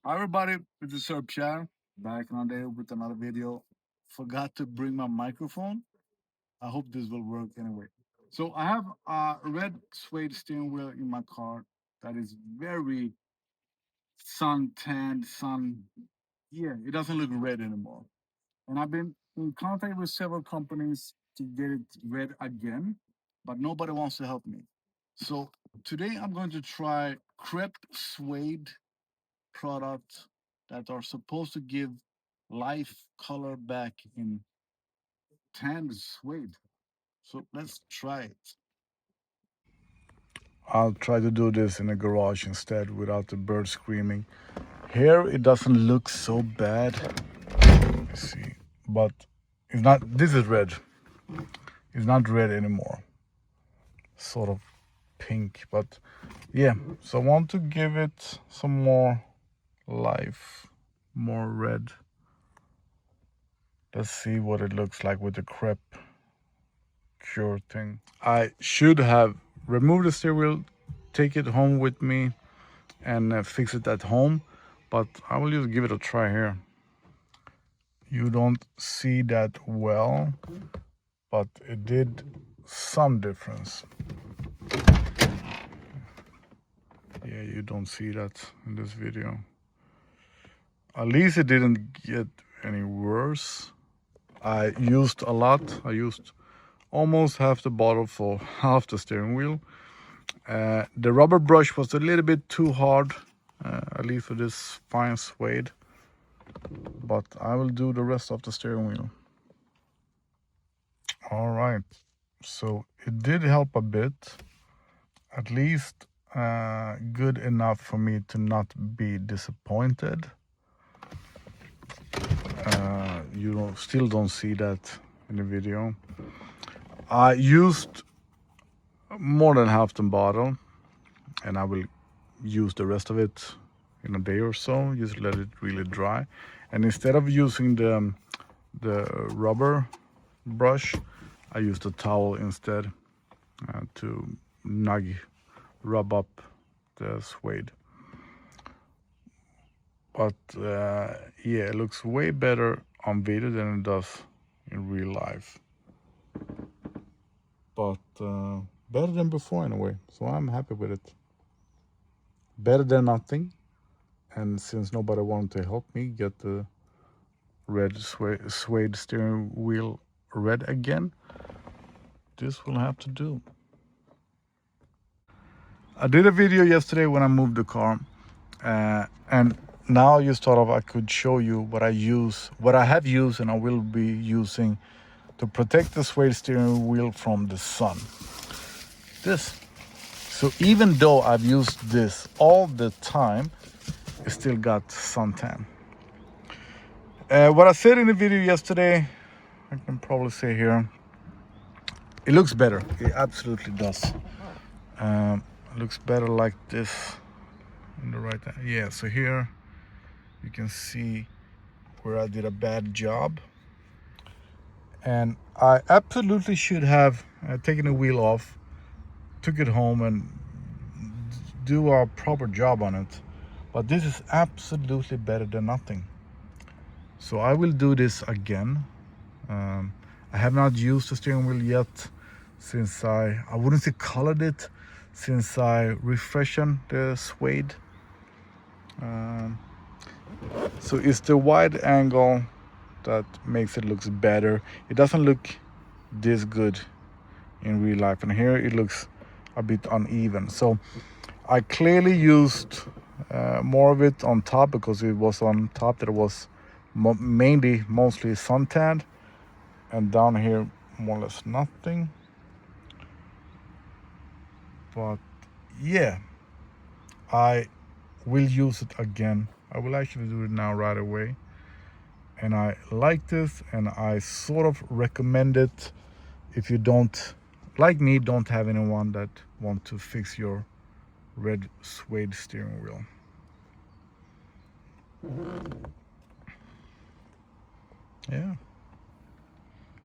Hi everybody, this is Sir Pierre back another day with another video. Forgot to bring my microphone. I hope this will work anyway. So I have a red suede steering wheel in my car that is very sun tanned, yeah, it doesn't look red anymore. And I've been in contact with several companies to get it red again, but nobody wants to help me. So today I'm going to try Crep Suede products that are supposed to give life color back in tan suede. So let's try it. I'll try to do this in a garage instead without the bird screaming. Here it doesn't look so bad. Let me see. But it's not, this is red. It's not red anymore. Sort of pink, but yeah. So I want to give it some more life, more red. Let's see what it looks like with the crep cure thing. I should have removed the steering wheel, take it home with me, and fix it at home. But I will just give it a try here. You don't see that well, but it did some difference. Yeah, you don't see that in this video. At least it didn't get any worse. I used a lot. I used almost half the bottle for half the steering wheel. The rubber brush was a little bit too hard, at least for this fine suede. But I will do the rest of the steering wheel. All right, so it did help a bit, at least good enough for me to not be disappointed. Still don't see that in the video. I used more than half the bottle, and I will use the rest of it in a day or so. Just let it really dry, and instead of using the rubber brush, I used a towel instead to rub up the suede. But yeah, it looks way better on video than it does in real life. But better than before anyway, so I'm happy with it. Better than nothing. And since nobody wanted to help me get the red suede steering wheel red again, this will have to do. I did a video yesterday when I moved the car, and now I just thought of I could show you what I have used and I will be using to protect the suede steering wheel from the sun. This. So even though I've used this all the time, it still got suntan. What I said in the video yesterday, I can probably say here, it looks better. It absolutely does. It looks better like this on the right hand. Yeah, so here you can see where I did a bad job. And I absolutely should have taken the wheel off, took it home and do a proper job on it. But this is absolutely better than nothing. So I will do this again. I have not used the steering wheel yet since I wouldn't say colored it, since I refreshened the suede. So it's the wide angle that makes it look better. It doesn't look this good in real life, and here it looks a bit uneven. So I clearly used more of it on top because it was on top that it was mostly suntanned, and down here more or less nothing. But yeah, I will use it again. I will actually do it now right away. And I like this, and I sort of recommend it if you don't, like me, don't have anyone that want to fix your red suede steering wheel. Yeah.